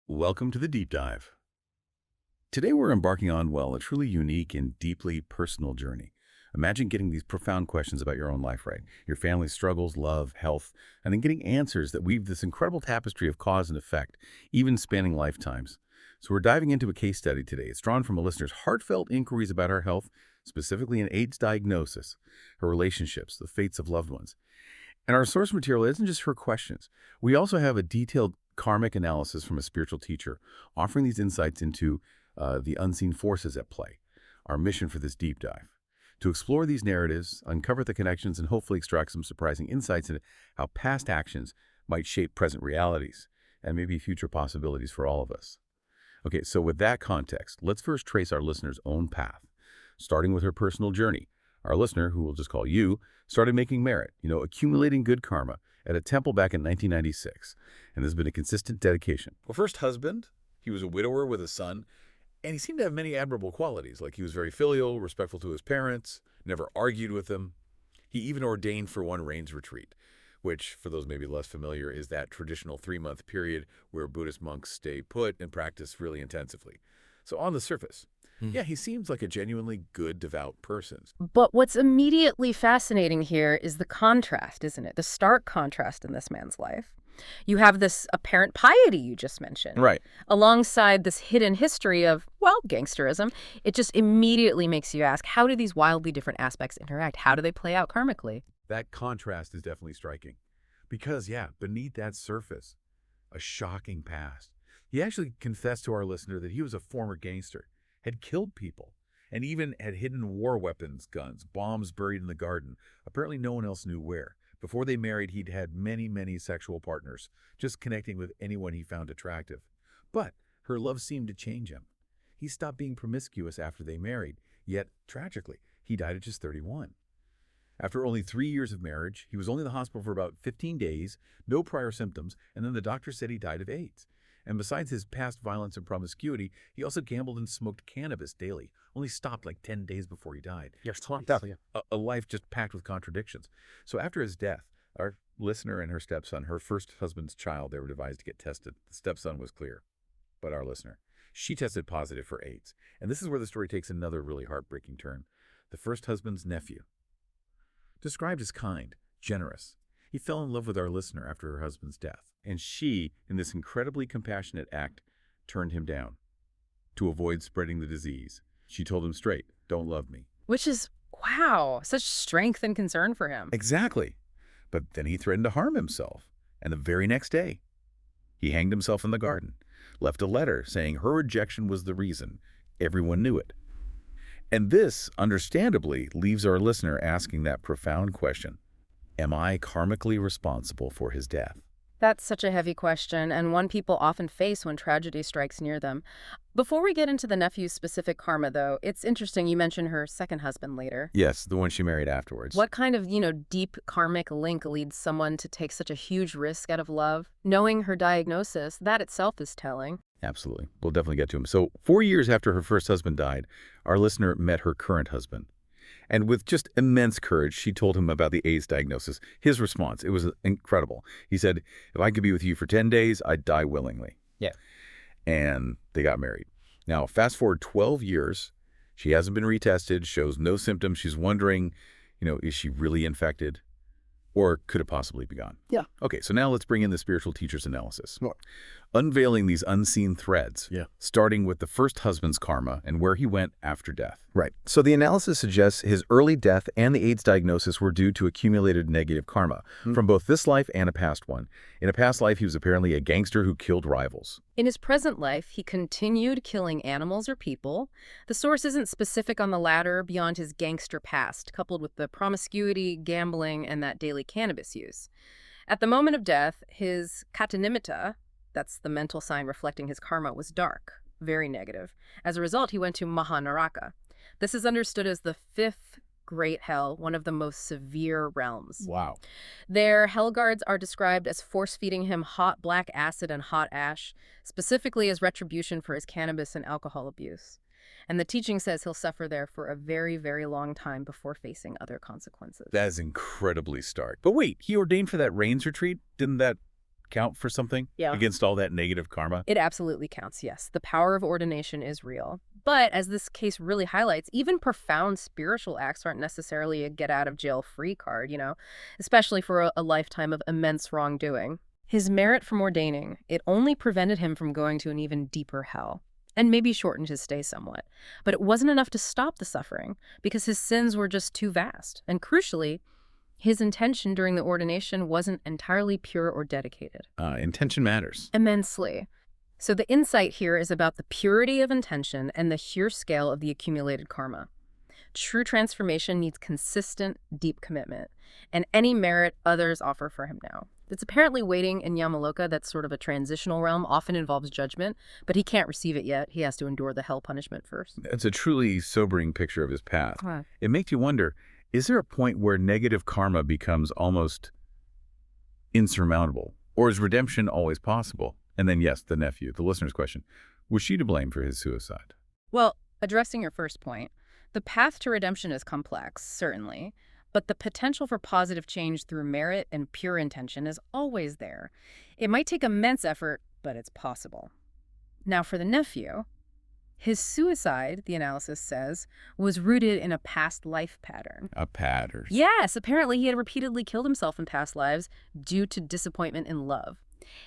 Welcome to the Deep Dive. Today we're embarking on, well, a truly unique and deeply personal journey. Imagine getting these profound questions about your own life, right? Your family's struggles, love, health, and then getting answers that weave this incredible tapestry of cause and effect, even spanning lifetimes. So we're diving into a case study today. It's drawn from a listener's heartfelt inquiries about her health, specifically an AIDS diagnosis, her relationships, the fates of loved ones. And our source material isn't just her questions. We also have a detailed karmic analysis from a spiritual teacher, offering these insights into the unseen forces at play. Our mission for this deep dive: to explore these narratives, uncover the connections, and hopefully extract some surprising insights into how past actions might shape present realities and maybe future possibilities for all of us. Okay, so with that context, let's first trace our listener's own path, starting with her personal journey. Our listener, who we'll just call you, started making merit, accumulating good karma at a temple back in 1996, and there's been a consistent dedication. Her first husband, he was a widower with a son, and he seemed to have many admirable qualities, like he was very filial, respectful to his parents, never argued with them. He even ordained for one rains retreat, which, for those maybe less familiar, is that traditional 3-month period where Buddhist monks stay put and practice really intensively. So on the surface, yeah, he seems like a genuinely good, devout person. But what's immediately fascinating here is the contrast, isn't it? The stark contrast in this man's life. You have this apparent piety you just mentioned. Right. Alongside this hidden history of, well, gangsterism. It just immediately makes you ask, how do these wildly different aspects interact? How do they play out karmically? That contrast is definitely striking. Because, yeah, beneath that surface, a shocking past. He actually confessed to our listener that he was a former gangster, had killed people, and even had hidden war weapons, guns, bombs buried in the garden. Apparently no one else knew where. Before they married, he'd had many sexual partners, just connecting with anyone he found attractive. But her love seemed to change him. He stopped being promiscuous after they married, yet, tragically, he died at just 31. After only 3 years of marriage, he was only in the hospital for about 15 days, no prior symptoms, and then the doctor said he died of AIDS. And besides his past violence and promiscuity, he also gambled and smoked cannabis daily, only stopped like 10 days before he died. Yes, definitely. A life just packed with contradictions. So after his death, our listener and her stepson, her first husband's child, they were advised to get tested. The stepson was clear, but our listener, she tested positive for AIDS. And this is where the story takes another really heartbreaking turn. The first husband's nephew, described as kind, generous. He fell in love with our listener after her husband's death, and she, in this incredibly compassionate act, turned him down. To avoid spreading the disease, she told him straight, "Don't love me." Which is, wow, such strength and concern for him. Exactly. But then he threatened to harm himself, and the very next day, he hanged himself in the garden, left a letter saying her rejection was the reason. Everyone knew it. And this, understandably, leaves our listener asking that profound question: am I karmically responsible for his death? That's such a heavy question, and one people often face when tragedy strikes near them. Before we get into the nephew's specific karma, though, it's interesting you mentioned her second husband later. Yes, the one she married afterwards. What kind of, deep karmic link leads someone to take such a huge risk out of love? Knowing her diagnosis, that itself is telling. Absolutely. We'll definitely get to him. So 4 years after her first husband died, our listener met her current husband. And with just immense courage, she told him about the AIDS diagnosis. His response, it was incredible. He said, "If I could be with you for 10 days, I'd die willingly." Yeah. And they got married. Now, fast forward 12 years. She hasn't been retested, shows no symptoms. She's wondering, is she really infected? Or could it possibly be gone? Yeah. Okay, so now let's bring in the spiritual teacher's analysis. Sure. Unveiling these unseen threads, Yeah. starting with the first husband's karma and where he went after death. Right. So the analysis suggests his early death and the AIDS diagnosis were due to accumulated negative karma from both this life and a past one. In a past life, he was apparently a gangster who killed rivals. In his present life, he continued killing animals or people. The source isn't specific on the latter beyond his gangster past, coupled with the promiscuity, gambling, and that daily cannabis use. At the moment of death, his katanimitta, that's the mental sign reflecting his karma, was dark, very negative. As a result, he went to Mahanaraka. This is understood as the fifth great hell, one of the most severe realms. Wow. Their hell guards are described as force-feeding him hot black acid and hot ash, specifically as retribution for his cannabis and alcohol abuse. And the teaching says he'll suffer there for a very long time before facing other consequences. That is incredibly stark. But wait, he ordained for that rains retreat? Didn't that count for something Yeah. against all that negative karma? It absolutely counts, yes. The power of ordination is real. But as this case really highlights, even profound spiritual acts aren't necessarily a get-out-of-jail-free card, especially for a lifetime of immense wrongdoing. His merit from ordaining, it only prevented him from going to an even deeper hell, and maybe shortened his stay somewhat. But it wasn't enough to stop the suffering, because his sins were just too vast. And crucially, his intention during the ordination wasn't entirely pure or dedicated. Intention matters. Immensely. So the insight here is about the purity of intention and the sheer scale of the accumulated karma. True transformation needs consistent, deep commitment, and any merit others offer for him now. It's apparently waiting in Yamaloka, that's sort of a transitional realm, often involves judgment, but he can't receive it yet. He has to endure the hell punishment first. It's a truly sobering picture of his path. Huh. It makes you wonder, is there a point where negative karma becomes almost insurmountable? Or is redemption always possible? And then, yes, the nephew, the listener's question, was she to blame for his suicide? Well, addressing your first point, the path to redemption is complex, certainly, but the potential for positive change through merit and pure intention is always there. It might take immense effort, but it's possible. Now, for the nephew, his suicide, the analysis says, was rooted in a past life pattern. A pattern. Yes, apparently he had repeatedly killed himself in past lives due to disappointment in love.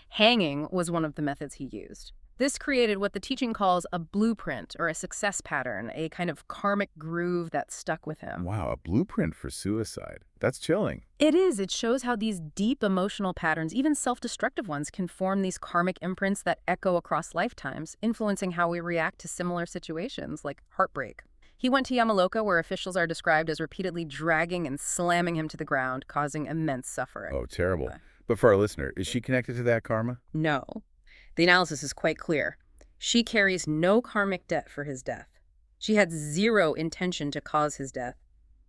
Hanging was one of the methods he used. This created what the teaching calls a blueprint or a success pattern, a kind of karmic groove that stuck with him. Wow, a blueprint for suicide. That's chilling. It is. It shows how these deep emotional patterns, even self-destructive ones, can form these karmic imprints that echo across lifetimes, influencing how we react to similar situations like heartbreak. He went to Yamaloka, where officials are described as repeatedly dragging and slamming him to the ground, causing immense suffering. Oh, terrible. But for our listener, is she connected to that karma? No. The analysis is quite clear. She carries no karmic debt for his death. She had zero intention to cause his death.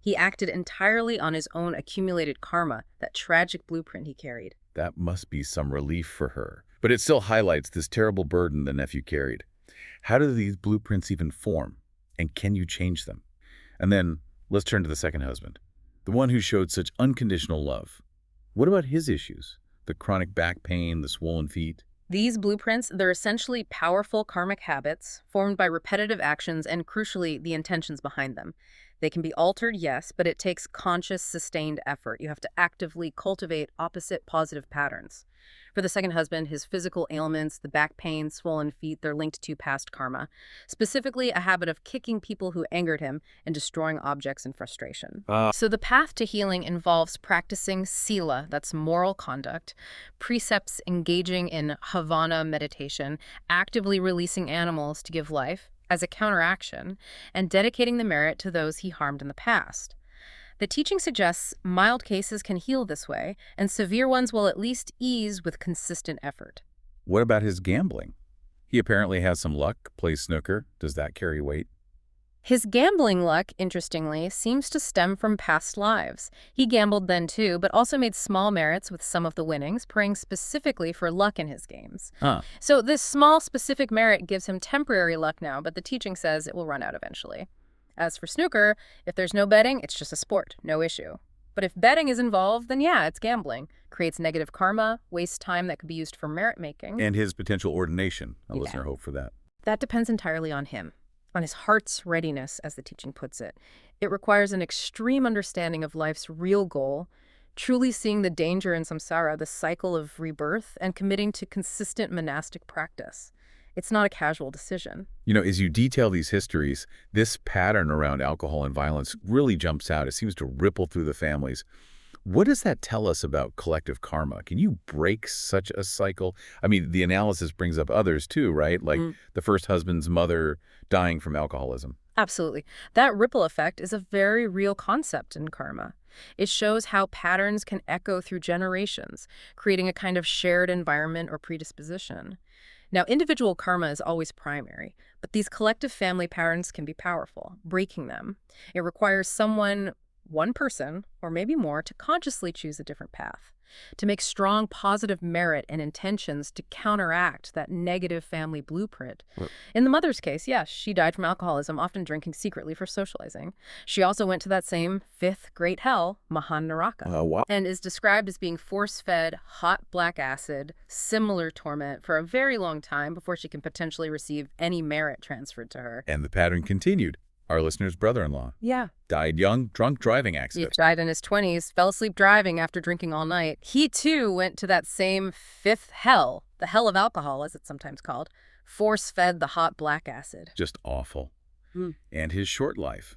He acted entirely on his own accumulated karma, that tragic blueprint he carried. That must be some relief for her. But it still highlights this terrible burden the nephew carried. How do these blueprints even form? And can you change them? And then let's turn to the second husband, the one who showed such unconditional love. What about his issues? The chronic back pain, the swollen feet? These blueprints, they're essentially powerful karmic habits formed by repetitive actions and, crucially, the intentions behind them. They can be altered, yes, but it takes conscious, sustained effort. You have to actively cultivate opposite positive patterns. For the second husband, his physical ailments, the back pain, swollen feet, they're linked to past karma, specifically a habit of kicking people who angered him and destroying objects in frustration. So the path to healing involves practicing sila, that's moral conduct, precepts engaging in havana meditation, actively releasing animals to give life as a counteraction, and dedicating the merit to those he harmed in the past. The teaching suggests mild cases can heal this way, and severe ones will at least ease with consistent effort. What about his gambling? He apparently has some luck, plays snooker. Does that carry weight? His gambling luck, interestingly, seems to stem from past lives. He gambled then too, but also made small merits with some of the winnings, praying specifically for luck in his games. So this small specific merit gives him temporary luck now, but the teaching says it will run out eventually. As for snooker, if there's no betting, it's just a sport, no issue. But if betting is involved, then yeah, it's gambling. Creates negative karma, wastes time that could be used for merit making. And his potential ordination. A Yeah. listener hope for that. That depends entirely on him, on his heart's readiness, as the teaching puts it. It requires an extreme understanding of life's real goal, truly seeing the danger in samsara, the cycle of rebirth, and committing to consistent monastic practice. It's not a casual decision. You know, as you detail these histories, this pattern around alcohol and violence really jumps out. It seems to ripple through the families. What does that tell us about collective karma? Can you break such a cycle? I mean, the analysis brings up others too, right? Like the first husband's mother dying from alcoholism. Absolutely. That ripple effect is a very real concept in karma. It shows how patterns can echo through generations, creating a kind of shared environment or predisposition. Now, individual karma is always primary, but these collective family patterns can be powerful. Breaking them, it requires someone, one person, or maybe more, to consciously choose a different path. to make strong positive merit and intentions to counteract that negative family blueprint. Right. In the mother's case, yes, she died from alcoholism, often drinking secretly for socializing. She also went to that same fifth great hell, Mahan Naraka, Wow. and is described as being force-fed hot black acid, similar torment for a very long time before she can potentially receive any merit transferred to her. And the pattern continued. Our listener's brother-in-law Yeah. died young, drunk driving He accident. died in his 20s, fell asleep driving after drinking all night. He, too, went to that same fifth hell, the hell of alcohol, as it's sometimes called, force-fed the hot black acid. Just awful. Hmm. And his short life.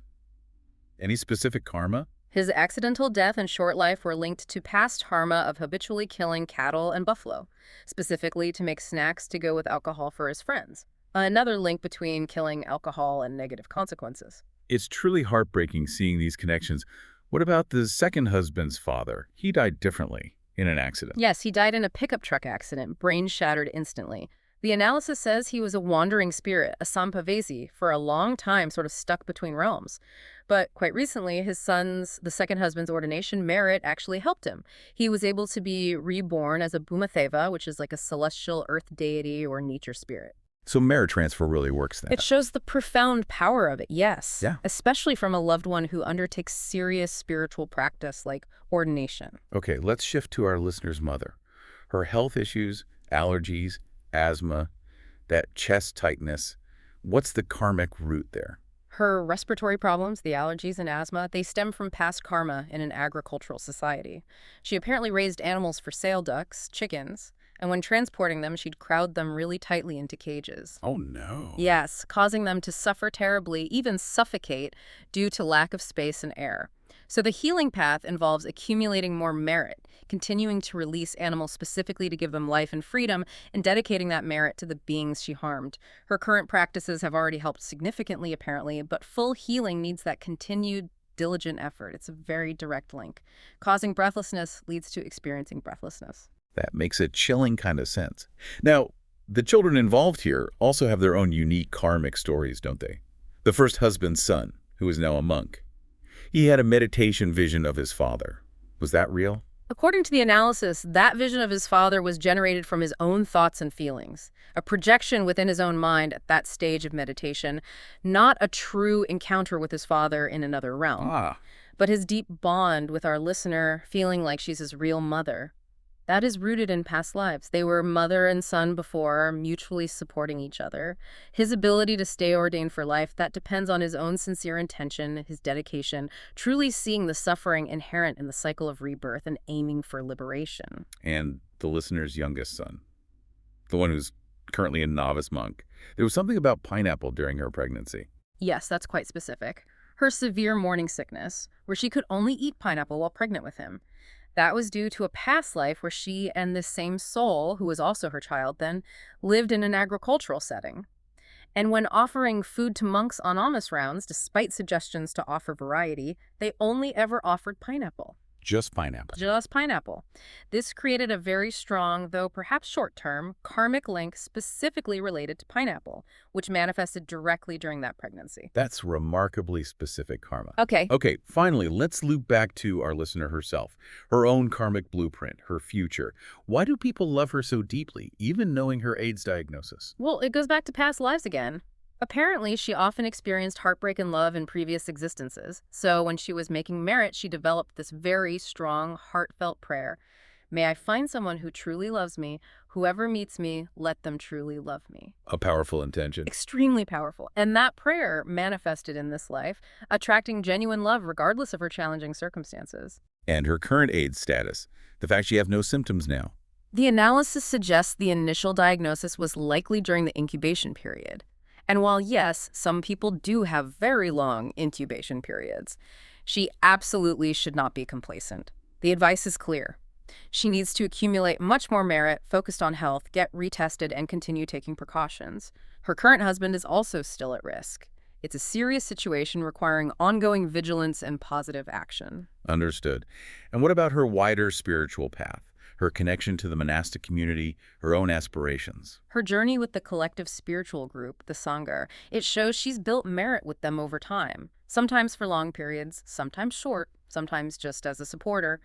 Any specific karma? His accidental death and short life were linked to past karma of habitually killing cattle and buffalo, specifically to make snacks to go with alcohol for his friends. Another link between killing alcohol and negative consequences. It's truly heartbreaking seeing these connections. What about the second husband's father? He died differently in an accident. Yes, he died in a pickup truck accident, brain shattered instantly. The analysis says he was a wandering spirit, a sampavesi, for a long time sort of stuck between realms. But quite recently, the second husband's ordination merit actually helped him. He was able to be reborn as a Bhumatheva, which is like a celestial earth deity or nature spirit. So merit transfer really works then. It shows the profound power of it, yes. Yeah. Especially from a loved one who undertakes serious spiritual practice like ordination. Okay, let's shift to our listener's mother. Her health issues, allergies, asthma, that chest tightness. What's the karmic root there? Her respiratory problems, the allergies and asthma, they stem from past karma in an agricultural society. She apparently raised animals for sale ducks, chickens, and when transporting them, she'd crowd them really tightly into cages. Oh, no. Yes, causing them to suffer terribly, even suffocate, due to lack of space and air. So the healing path involves accumulating more merit, continuing to release animals specifically to give them life and freedom, and dedicating that merit to the beings she harmed. Her current practices have already helped significantly, apparently, but full healing needs that continued, diligent effort. It's a very direct link. Causing breathlessness leads to experiencing breathlessness. That makes a chilling kind of sense. Now, the children involved here also have their own unique karmic stories, don't they? The first husband's son, who is now a monk. He had a meditation vision of his father. Was that real? According to the analysis, that vision of his father was generated from his own thoughts and feelings, a projection within his own mind at that stage of meditation, not a true encounter with his father in another realm, but his deep bond with our listener, feeling like she's his real mother. That is rooted in past lives. They were mother and son before, mutually supporting each other. His ability to stay ordained for life, that depends on his own sincere intention, his dedication, truly seeing the suffering inherent in the cycle of rebirth and aiming for liberation. And the listener's youngest son, the one who's currently a novice monk. There was something about pineapple during her pregnancy. Yes, that's quite specific. Her severe morning sickness, where she could only eat pineapple while pregnant with him. That was due to a past life where she and this same soul, who was also her child then, lived in an agricultural setting. And when offering food to monks on alms rounds, despite suggestions to offer variety, they only ever offered pineapple. Just pineapple. Just pineapple. This created a very strong, though perhaps short-term, karmic link specifically related to pineapple, which manifested directly during that pregnancy. That's remarkably specific karma. Okay. Okay, finally, let's loop back to our listener herself, her own karmic blueprint, her future. Why do people love her so deeply, even knowing her AIDS diagnosis? Well, it goes back to past lives again. Apparently, she often experienced heartbreak and love in previous existences. So when she was making merit, she developed this very strong, heartfelt prayer. May I find someone who truly loves me. Whoever meets me, let them truly love me. A powerful intention. Extremely powerful. And that prayer manifested in this life, attracting genuine love regardless of her challenging circumstances. And her current AIDS status, the fact she has no symptoms now. The analysis suggests the initial diagnosis was likely during the incubation period. And while yes, some people do have very long incubation periods, she absolutely should not be complacent. The advice is clear. She needs to accumulate much more merit, focused on health, get retested, and continue taking precautions. Her current husband is also still at risk. It's a serious situation requiring ongoing vigilance and positive action. Understood. And what about her wider spiritual path? her connection to the monastic community, her own aspirations. Her journey with the collective spiritual group, the Sangha, it shows she's built merit with them over time, sometimes for long periods, sometimes short, sometimes just as a supporter.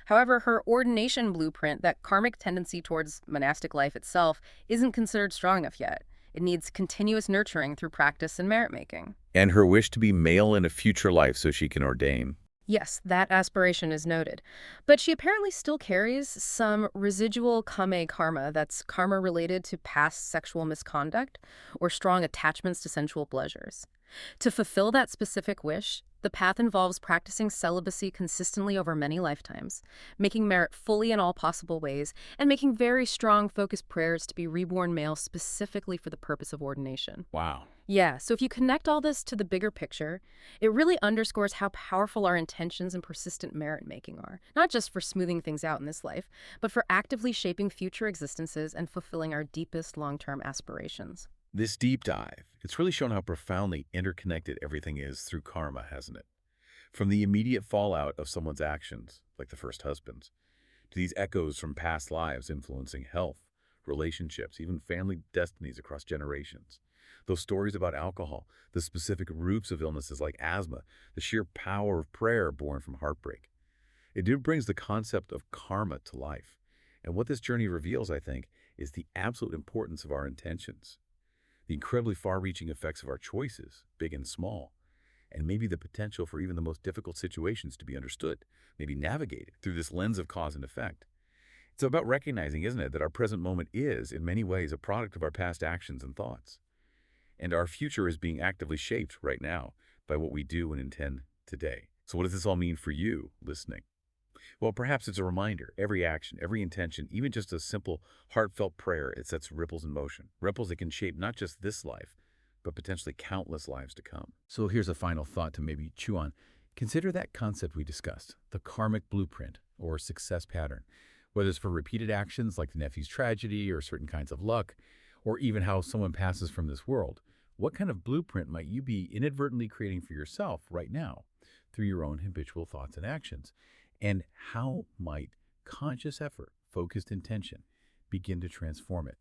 However, her ordination blueprint, that karmic tendency towards monastic life itself, isn't considered strong enough yet. It needs continuous nurturing through practice and merit-making. And her wish to be male in a future life so she can ordain. Yes, that aspiration is noted. But she apparently still carries some residual kame karma that's karma related to past sexual misconduct or strong attachments to sensual pleasures. To fulfill that specific wish, the path involves practicing celibacy consistently over many lifetimes, making merit fully in all possible ways, and making very strong, focused prayers to be reborn male specifically for the purpose of ordination. Wow. Yeah, so if you connect all this to the bigger picture, it really underscores how powerful our intentions and persistent merit-making are, not just for smoothing things out in this life, but for actively shaping future existences and fulfilling our deepest long-term aspirations. This deep dive, it's really shown how profoundly interconnected everything is through karma, hasn't it? From the immediate fallout of someone's actions, like the first husband's, to these echoes from past lives influencing health, relationships, even family destinies across generations. Those stories about alcohol, the specific roots of illnesses like asthma, the sheer power of prayer born from heartbreak. It brings the concept of karma to life. And what this journey reveals, I think, is the absolute importance of our intentions, the incredibly far-reaching effects of our choices, big and small, and maybe the potential for even the most difficult situations to be understood, maybe navigated through this lens of cause and effect. It's about recognizing, isn't it, that our present moment is, in many ways, a product of our past actions and thoughts. And our future is being actively shaped right now by what we do and intend today. So what does this all mean for you listening? Well, perhaps it's a reminder. Every action, every intention, even just a simple, heartfelt prayer, it sets ripples in motion. Ripples that can shape not just this life, but potentially countless lives to come. So here's a final thought to maybe chew on. Consider that concept we discussed, the karmic blueprint or success pattern. Whether it's for repeated actions like the nephew's tragedy or certain kinds of luck, or even how someone passes from this world, what kind of blueprint might you be inadvertently creating for yourself right now through your own habitual thoughts and actions? And how might conscious effort, focused intention, begin to transform it?